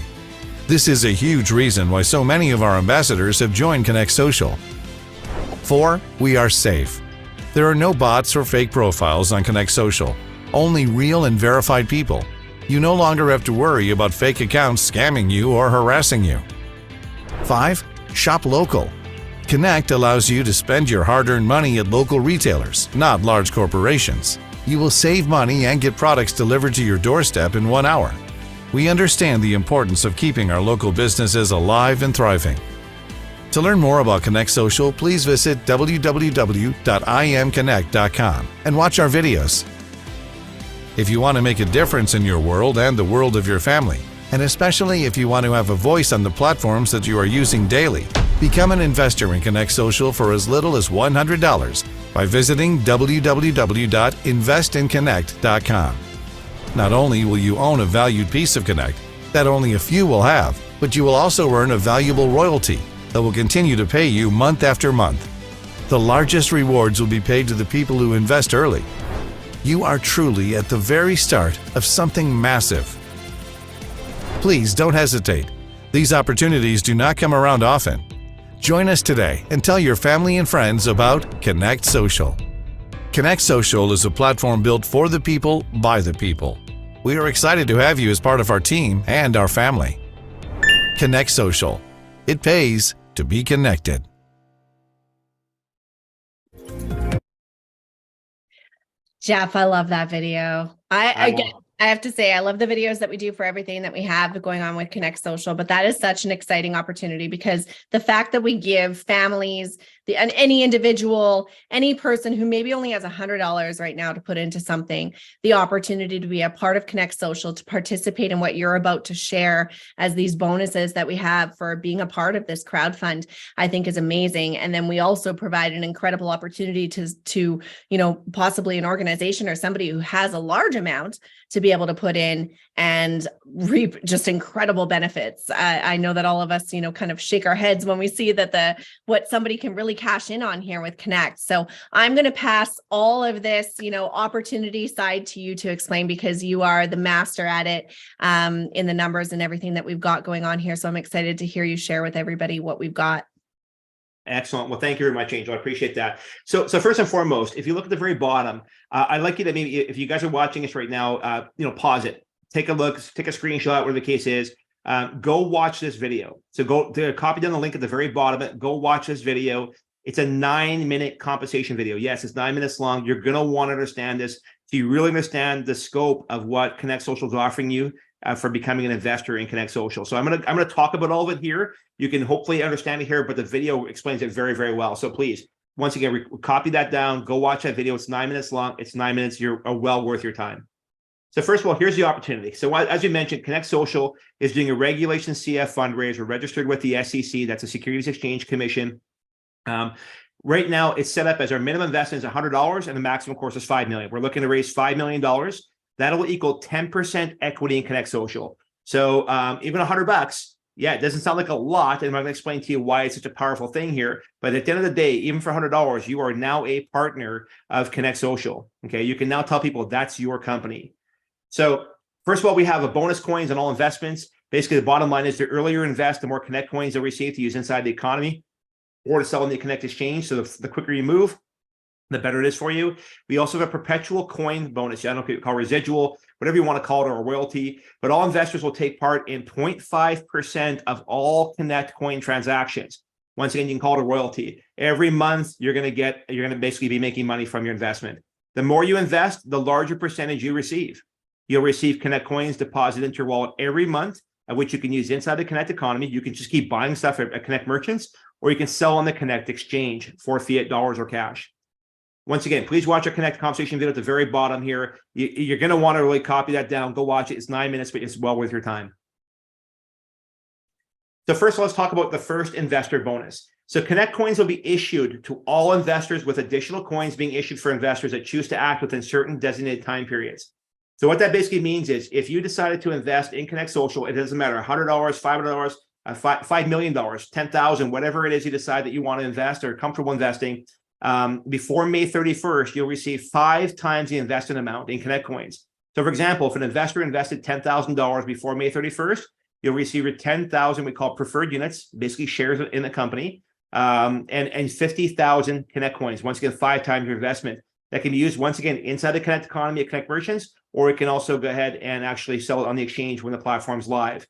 Speaker 3: This is a huge reason why so many of our ambassadors have joined Connect Social. 4. We are safe. There are no bots or fake profiles on Connect Social, only real and verified people. You no longer have to worry about fake accounts scamming you or harassing you. 5. Shop local. Connect allows you to spend your hard-earned money at local retailers, not large corporations. You will save money and get products delivered to your doorstep in 1 hour. We understand the importance of keeping our local businesses alive and thriving. To learn more about Connect Social, please visit www.imconnect.com and watch our videos. If you want to make a difference in your world and the world of your family, and especially if you want to have a voice on the platforms that you are using daily, become an investor in Connect Social for as little as $100 by visiting www.investinconnect.com. Not only will you own a valued piece of Connect that only a few will have, but you will also earn a valuable royalty that will continue to pay you month after month. The largest rewards will be paid to the people who invest early. you are truly at the very start of something massive. Please don't hesitate. These opportunities do not come around often. Join us today and tell your family and friends about Connect Social. Connect Social is a platform built for the people, by the people. We are excited to have you as part of our team and our family. Connect Social. It pays to be connected.
Speaker 1: Jeff, I love that video. I have to say, I love the videos that we do for everything that we have going on with Connect Social, but that is such an exciting opportunity because the fact that we give families, and any individual, any person who maybe only has $100 right now to put into something, the opportunity to be a part of Connect Social, to participate in what you're about to share as these bonuses that we have for being a part of this crowdfund, I think is amazing. And then we also provide an incredible opportunity to, possibly an organization or somebody who has a large amount to be able to put in and reap just incredible benefits. I know that all of us, kind of shake our heads when we see that what somebody can really cash in on here with Connect. So I'm going to pass all of this, opportunity side to you to explain, because you are the master at it, in the numbers and everything that we've got going on here. So I'm excited to hear you share with everybody what we've got.
Speaker 2: Excellent. Well, thank you very much, Angel. I appreciate that. So first and foremost, if you look at the very bottom, I'd like you to maybe, if you guys are watching this right now, pause it, take a look, take a screenshot, whatever the case is. Go watch this video. So copy down the link at the very bottom. Go watch this video. It's a 9-minute compensation video. Yes, it's 9 minutes long. You're going to want to understand this. So you really understand the scope of what Connect Social is offering you for becoming an investor in Connect Social. So I'm gonna talk about all of it here. You can hopefully understand it here, but the video explains it very, very well. So please, once again, copy that down. Go watch that video. It's 9 minutes long. It's 9 minutes. You're well worth your time. So first of all, here's the opportunity. So as you mentioned, Connect Social is doing a Regulation CF fundraiser, registered with the SEC. That's the Securities Exchange Commission. Right now, it's set up as our minimum investment is $100, and the maximum, of course, is $5 million. We're looking to raise $5 million. That'll equal 10% equity in Connect Social. So even $100, yeah, it doesn't sound like a lot, and I'm going to explain to you why it's such a powerful thing here. But at the end of the day, even for $100, you are now a partner of Connect Social. Okay, you can now tell people that's your company. So first of all, we have a bonus coins on all investments. Basically, the bottom line is the earlier you invest, the more Connect coins you'll receive to use inside the economy or to sell in the Connect Exchange. So the quicker you move, the better it is for you. We also have a perpetual coin bonus. I don't know if you call it residual, whatever you want to call it, or a royalty, but all investors will take part in 0.5% of all Connect coin transactions. Once again, you can call it a royalty. Every month, you're going to basically be making money from your investment. The more you invest, the larger percentage you receive. You'll receive Connect coins deposited into your wallet every month, which you can use inside the Connect economy. You can just keep buying stuff at Connect merchants, or you can sell on the Connect exchange for fiat dollars or cash. Once again, please watch our Connect conversation video at the very bottom here. You're going to want to really copy that down. Go watch it. It's 9 minutes, but it's well worth your time. So first, let's talk about the first investor bonus. So Connect coins will be issued to all investors, with additional coins being issued for investors that choose to act within certain designated time periods. So what that basically means is, if you decided to invest in Connect Social, it doesn't matter, $100, $500, $5 million, $10,000, whatever it is you decide that you want to invest or are comfortable investing, before May 31st, you'll receive 5 times the invested amount in Connect coins. So for example, if an investor invested $10,000 before May 31st, you'll receive 10,000 we call preferred units, basically shares in the company, and 50,000 Connect coins. Once again, 5 times your investment. That can be used, once again, inside the Connect economy at Connect merchants, or it can also go ahead and actually sell it on the exchange when the platform's live.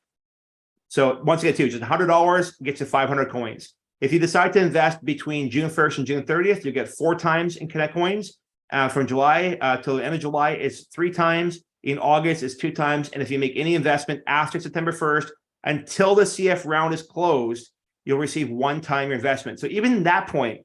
Speaker 2: So once again, too, just $100 gets you 500 coins. If you decide to invest between June 1st and June 30th, you get 4 times in Connect coins. From July till the end of July, it's 3 times. In August, it's 2 times. And if you make any investment after September 1st, until the CF round is closed, you'll receive 1 time your investment. So even at that point,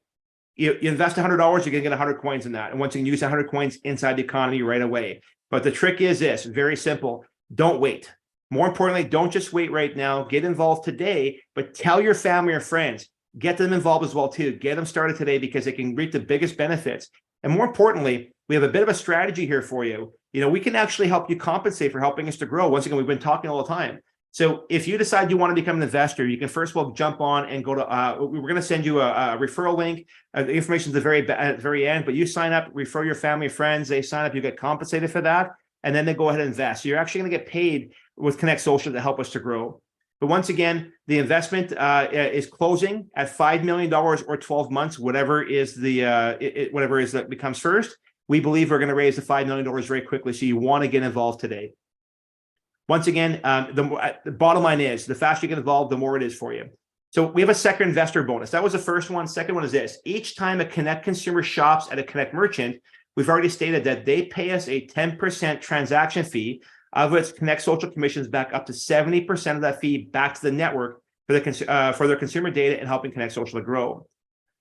Speaker 2: you invest $100, you're going to get 100 coins in that. And once you can use 100 coins inside the economy right away. But the trick is this, very simple. Don't wait. More importantly, don't just wait right now. Get involved today, but tell your family or friends. Get them involved as well, too. Get them started today, because they can reap the biggest benefits. And more importantly, we have a bit of a strategy here for you. We can actually help you compensate for helping us to grow. Once again, we've been talking all the time. So if you decide you want to become an investor, you can first of all jump on and go to, we're going to send you a referral link. The information is at the very end, but you sign up, refer your family, friends, they sign up, you get compensated for that. And then they go ahead and invest. So you're actually going to get paid with Connect Social to help us to grow. But once again, the investment is closing at $5 million or 12 months, whatever is whatever is that becomes first. We believe we're going to raise the $5 million very quickly. So you want to get involved today. Once again, the bottom line is the faster you get involved, the more it is for you. So we have a second investor bonus. That was the first one. Second one is this. Each time a Connect consumer shops at a Connect merchant, we've already stated that they pay us a 10% transaction fee, of which Connect Social commissions back up to 70% of that fee back to the network for their consumer data and helping Connect Social to grow.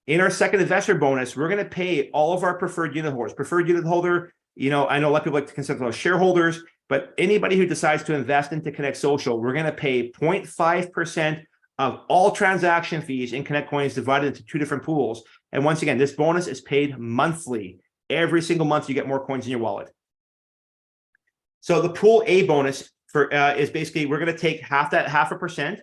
Speaker 2: In our second investor bonus, we're going to pay all of our preferred unit holders. Preferred unit holder, I know a lot of people like to consider those shareholders, but anybody who decides to invest into Connect Social, we're going to pay 0.5% of all transaction fees in Connect Coins divided into two different pools. And once again, this bonus is paid monthly. Every single month, you get more coins in your wallet. So the pool A bonus is basically, we're going to take half 0.5%,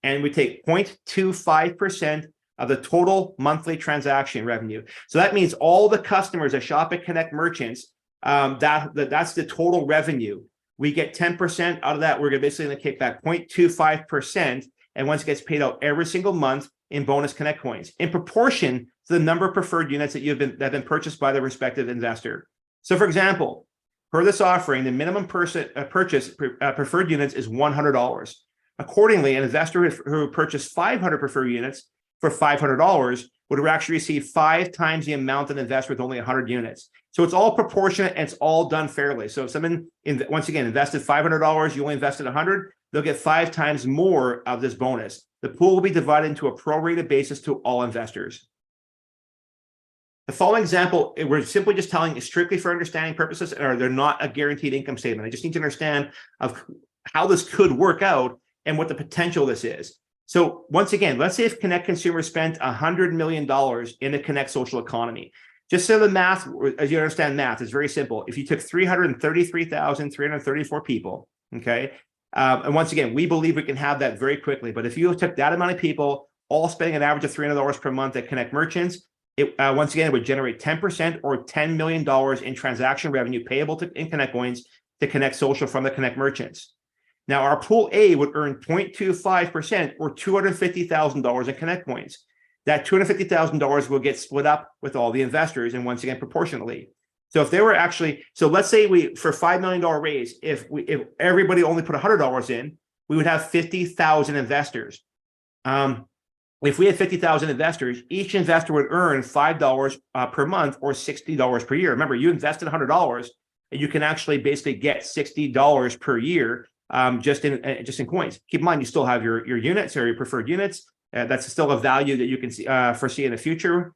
Speaker 2: and we take 0.25% of the total monthly transaction revenue. So that means all the customers that shop at Connect merchants, that's the total revenue. We get 10% out of that. We're basically going to kick back 0.25%, and once it gets paid out every single month in bonus Connect coins, in proportion to the number of preferred units that that have been purchased by the respective investor. So, for example, per this offering, the minimum purchase preferred units is $100. Accordingly, an investor who purchased 500 preferred units for $500 would actually receive 5 times the amount an investor with only 100 units. So it's all proportionate and it's all done fairly. So if someone, once again, invested $500, you only invested 100, they'll get 5 times more of this bonus. The pool will be divided into a prorated basis to all investors. The following example, we're simply just telling is strictly for understanding purposes, or they're not a guaranteed income statement. I just need to understand of how this could work out and what the potential this is. So once again, let's say if Connect consumers spent $100 million in the Connect social economy. Just so the math, as you understand math, is very simple. If you took 333,334 people, okay, and once again, we believe we can have that very quickly. But if you took that amount of people, all spending an average of $300 per month at Connect merchants, once again, it would generate 10% or $10 million in transaction revenue payable in Connect coins to Connect Social from the Connect merchants. Now, our pool A would earn 0.25% or $250,000 in Connect coins. That $250,000 will get split up with all the investors, and once again, proportionately. So if they were actually, so let's say for $5 million raise, if everybody only put $100 in, we would have 50,000 investors. If we had 50,000 investors, each investor would earn $5 per month or $60 per year. Remember, you invested $100, and you can actually basically get $60 per year just in coins. Keep in mind, you still have your units or your preferred units. That's still a value that you can foresee in the future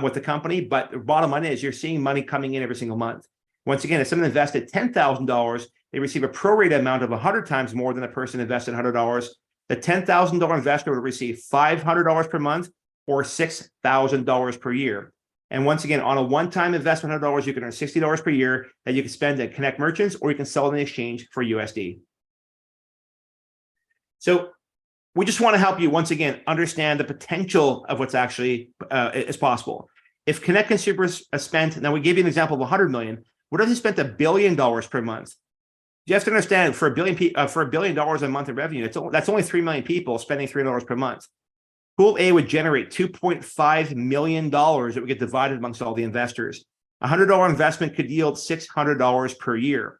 Speaker 2: with the company. But the bottom line is you're seeing money coming in every single month. Once again, if someone invested $10,000, they receive a prorated amount of 100 times more than a person invested $100. The $10,000 investor would receive $500 per month or $6,000 per year. And once again, on a one-time investment, $100, you can earn $60 per year that you can spend at Connect merchants, or you can sell in exchange for USD. So we just want to help you, once again, understand the potential of what's actually is possible. If Connect consumers spent, now we gave you an example of 100 million, what if they spent $1 billion per month? You have to understand, for $1 billion a month in revenue, that's only 3 million people spending $300 per month. Pool A would generate $2.5 million that would get divided amongst all the investors. A $100 investment could yield $600 per year.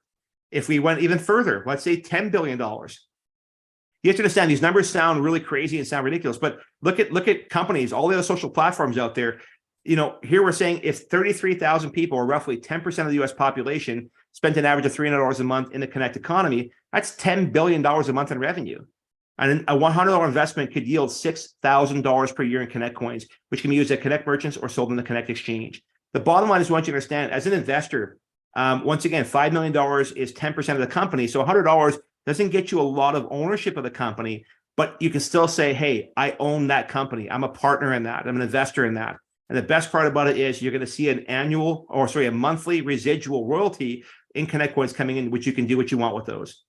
Speaker 2: If we went even further, let's say $10 billion. You have to understand, these numbers sound really crazy and sound ridiculous, but look at companies, all the other social platforms out there. Here we're saying if 33,000 people, or roughly 10% of the US population, spent an average of $300 a month in the Connect economy, that's $10 billion a month in revenue. And a $100 investment could yield $6,000 per year in Connect coins, which can be used at Connect merchants or sold in the Connect exchange. The bottom line is, I want you to understand, as an investor, once again, $5 million is 10% of the company. So $100 doesn't get you a lot of ownership of the company, but you can still say, hey, I own that company. I'm a partner in that. I'm an investor in that. And the best part about it is you're going to see a monthly residual royalty in Connect coins coming in, which you can do what you want with those.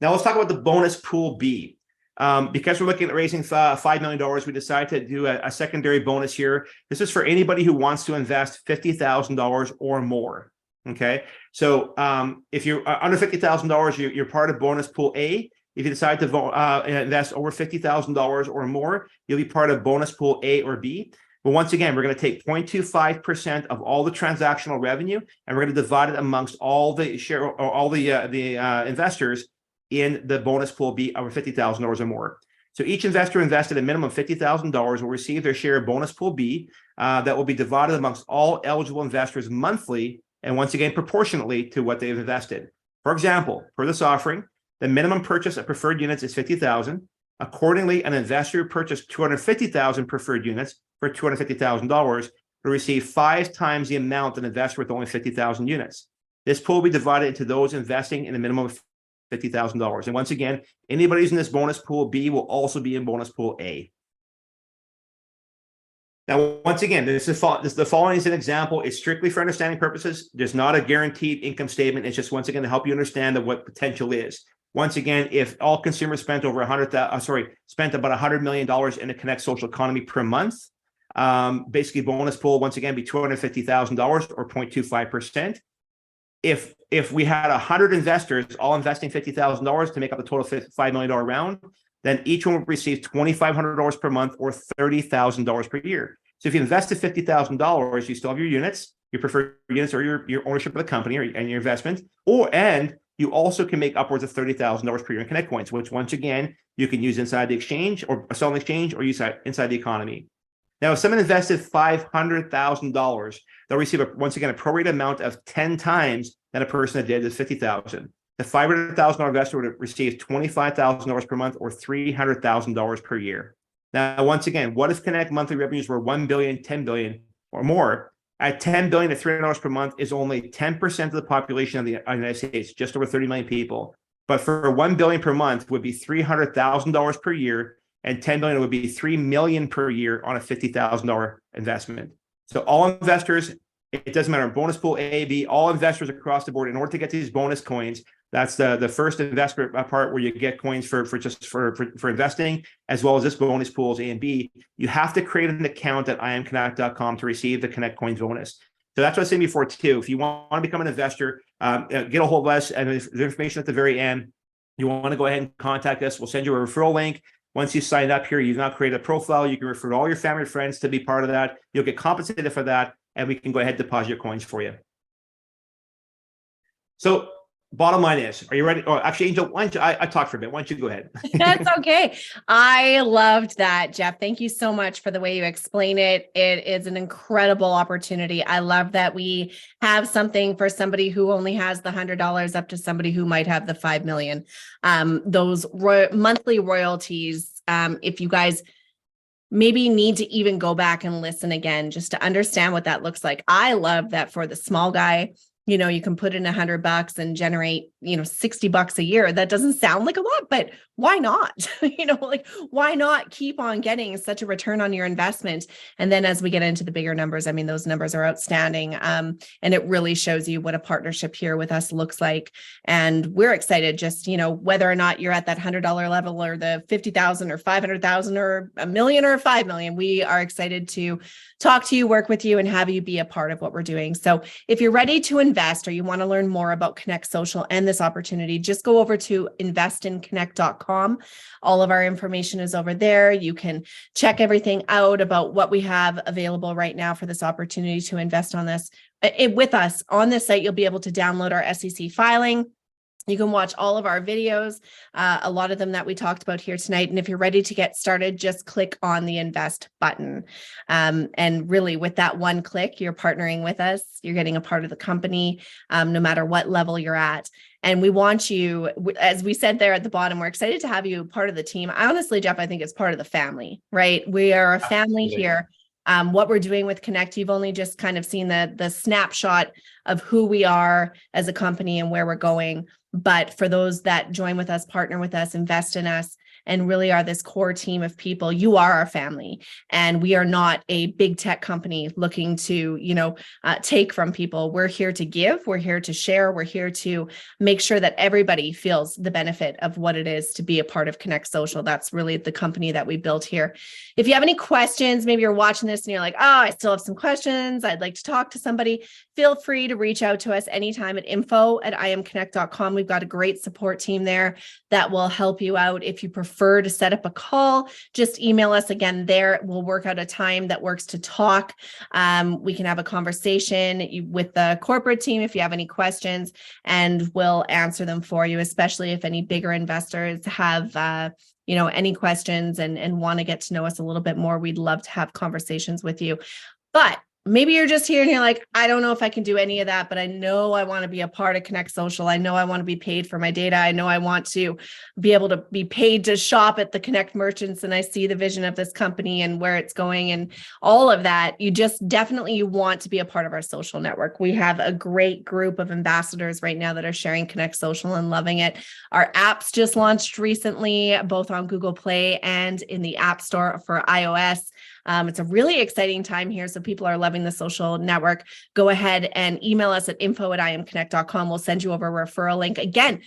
Speaker 2: Now let's talk about the bonus pool B. Because we're looking at raising $5 million, we decided to do a secondary bonus here. This is for anybody who wants to invest $50,000 or more. Okay, so if you're under $50,000, you're part of bonus pool A. If you decide to invest over $50,000 or more, you'll be part of bonus pool A or B. But once again, we're going to take 0.25% of all the transactional revenue, and we're going to divide it amongst all the investors in the bonus pool B over $50,000 or more. So each investor invested a minimum of $50,000 will receive their share of bonus pool B that will be divided amongst all eligible investors monthly, and once again, proportionately to what they've invested. For example, for this offering, the minimum purchase of preferred units is $50,000. Accordingly, an investor who purchased 250,000 preferred units for $250,000 will receive 5 times the amount an investor with only 50,000 units. This pool will be divided into those investing in a minimum of $50,000. And once again, anybody who's in this bonus pool B will also be in bonus pool A. Now, once again, the following is an example. It's strictly for understanding purposes. There's not a guaranteed income statement. It's just, once again, to help you understand what potential is. Once again, if all consumers spent over spent about $100 million in the Connect Social Economy per month, basically bonus pool, once again, be $250,000 or 0.25%. If we had 100 investors all investing $50,000 to make up the total $5 million round, then each one would receive $2,500 per month or $30,000 per year. So if you invested $50,000, you still have your units, your preferred units, or your ownership of the company and your investment, and you also can make upwards of $30,000 per year in Connect coins, which once again, you can use inside the exchange or sell on the exchange or use inside the economy. Now, if someone invested $500,000, they'll receive once again a prorated amount of 10 times than a person that did is $50,000. The $500,000 investor would have received $25,000 per month or $300,000 per year. Now, once again, what if Connect monthly revenues were $1 billion, $10 billion, or more? At $10 billion at $300 per month is only 10% of the population of the United States, just over 30 million people. But for $1 billion per month would be $300,000 per year, and $10 billion would be $3 million per year on a $50,000 investment. So all investors, it doesn't matter, bonus pool A, B, all investors across the board, in order to get these bonus coins, that's the first investment part where you get coins for investing, as well as this bonus pools A and B. You have to create an account at iamconnect.com to receive the Connect coins bonus. So that's what I was saying before too. If you want to become an investor, get a hold of us, and there's information at the very end. You want to go ahead and contact us. We'll send you a referral link. Once you sign up here, you've now created a profile. You can refer all your family and friends to be part of that. You'll get compensated for that, and we can go ahead and deposit your coins for you. So bottom line is, are you ready? Or actually, Angel, why don't you, I talked for a bit. Why don't you go ahead?
Speaker 1: That's okay. I loved that, Jeff. Thank you so much for the way you explain it. It is an incredible opportunity. I love that we have something for somebody who only has the $100 up to somebody who might have the 5 million. Those monthly royalties, if you guys maybe need to even go back and listen again, just to understand what that looks like. I love that for the small guy. You can put in $100 and generate, $60 a year. That doesn't sound like a lot, but why not? Why not keep on getting such a return on your investment? And then as we get into the bigger numbers, I mean, those numbers are outstanding. And it really shows you what a partnership here with us looks like. And we're excited just, whether or not you're at that $100 level or the 50,000 or 500,000 or $1 million or 5 million, we are excited to talk to you, work with you, and have you be a part of what we're doing. So if you're ready to invest or you want to learn more about Connect Social and this opportunity, just go over to investinconnect.com. All of our information is over there. You can check everything out about what we have available right now for this opportunity to invest on this. With us on this site, you'll be able to download our SEC filing. You can watch all of our videos, a lot of them that we talked about here tonight. And if you're ready to get started, just click on the invest button. And really with that one click, you're partnering with us. You're getting a part of the company, no matter what level you're at. And we want you, as we said there at the bottom, we're excited to have you part of the team. Honestly, Jeff, I think it's part of the family, right? We are a family here. What we're doing with Connect, you've only just kind of seen the snapshot of who we are as a company and where we're going. But for those that join with us, partner with us, invest in us, and really are this core team of people. You are our family, and we are not a big tech company looking to, take from people. We're here to give, we're here to share, we're here to make sure that everybody feels the benefit of what it is to be a part of Connect Social. That's really the company that we built here. If you have any questions, maybe you're watching this and you're like, oh, I still have some questions, I'd like to talk to somebody, feel free to reach out to us anytime at info@imconnect.com. We've got a great support team there that will help you out. If you prefer to set up a call, just email us again there. We'll work out a time that works to talk. We can have a conversation with the corporate team if you have any questions, and we'll answer them for you, especially if any bigger investors have any questions and want to get to know us a little bit more. We'd love to have conversations with you. But maybe you're just here and you're like, I don't know if I can do any of that, but I know I want to be a part of Connect Social. I know I want to be paid for my data. I know I want to be able to be paid to shop at the Connect merchants. And I see the vision of this company and where it's going and all of that. You want to be a part of our social network. We have a great group of ambassadors right now that are sharing Connect Social and loving it. Our apps just launched recently, both on Google Play and in the App Store for iOS. It's a really exciting time here. So people are loving the social network. Go ahead and email us at info@imconnect.com. We'll send you over a referral link. Again,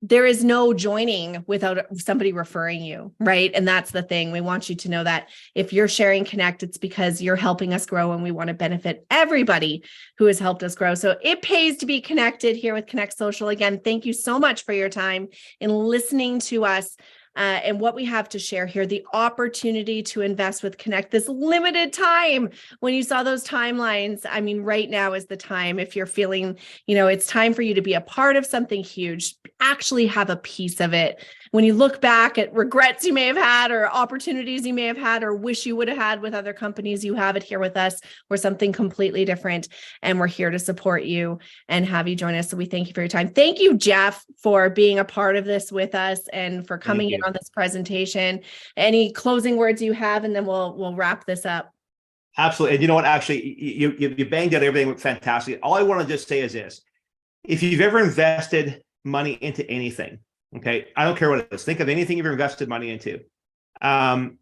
Speaker 1: there is no joining without somebody referring you, right? And that's the thing. We want you to know that if you're sharing Connect, it's because you're helping us grow, and we want to benefit everybody who has helped us grow. So it pays to be connected here with Connect Social. Again, thank you so much for your time in listening to us. And what we have to share here, the opportunity to invest with Connect, this limited time. When you saw those timelines, I mean, right now is the time. If you're feeling, it's time for you to be a part of something huge, actually have a piece of it. When you look back at regrets you may have had, or opportunities you may have had, or wish you would have had with other companies, you have it here with us. We're something completely different, and we're here to support you and have you join us. So we thank you for your time. Thank you, Jeff, for being a part of this with us and for coming in on this presentation. Any closing words you have, and then we'll wrap this up.
Speaker 2: Absolutely. And you know what? Actually, you banged out everything fantastic. All I want to just say is this: if you've ever invested money into anything, okay, I don't care what it is. Think of anything you've invested money into. When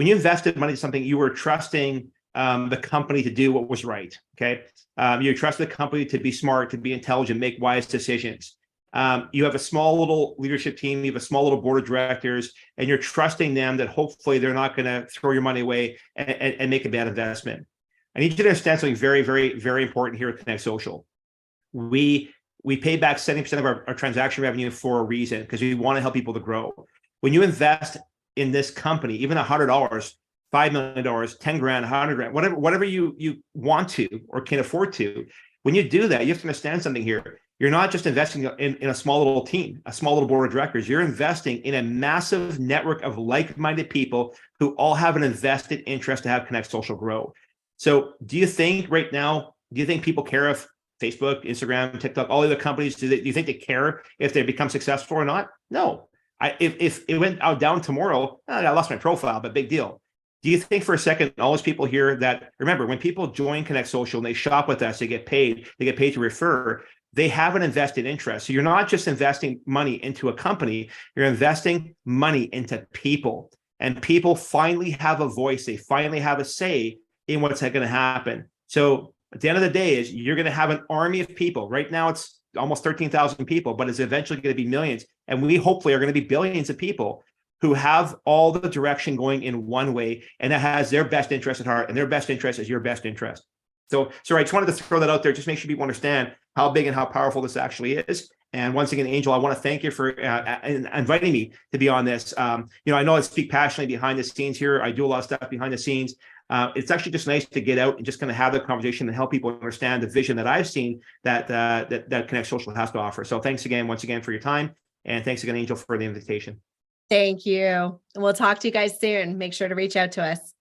Speaker 2: you invested money into something, you were trusting the company to do what was right. Okay, you trusted the company to be smart, to be intelligent, make wise decisions. You have a small little leadership team, you have a small little board of directors, and you're trusting them that hopefully they're not going to throw your money away and make a bad investment. I need you to understand something very, very, very important here at Connect Social. We pay back 70% of our transaction revenue for a reason, because we want to help people to grow. When you invest in this company, even $100, $5 million, 10 grand, 100 grand, whatever you want to or can afford to, when you do that, you have to understand something here. You're not just investing in a small little team, a small little board of directors. You're investing in a massive network of like-minded people who all have an invested interest to have Connect Social grow. So do you think right now, people care if Facebook, Instagram, TikTok, all the other companies, do you think they care if they become successful or not? No. If it went out down tomorrow, I lost my profile, but big deal. Do you think for a second, all those people here that, remember, when people join Connect Social and they shop with us, they get paid to refer, they have an invested interest. So you're not just investing money into a company, you're investing money into people. And people finally have a voice. They finally have a say in what's going to happen. So at the end of the day, is you're going to have an army of people. Right now, it's almost 13,000 people, but it's eventually going to be millions. And we hopefully are going to be billions of people who have all the direction going in one way, and that has their best interest at heart, and their best interest is your best interest. So I just wanted to throw that out there, just make sure people understand how big and how powerful this actually is. And once again, Angel, I want to thank you for inviting me to be on this. I know I speak passionately behind the scenes here. I do a lot of stuff behind the scenes. It's actually just nice to get out and just kind of have the conversation and help people understand the vision that I've seen that Connect Social has to offer. So thanks again, once again, for your time. And thanks again, Angel, for the invitation.
Speaker 1: Thank you. And we'll talk to you guys soon. Make sure to reach out to us.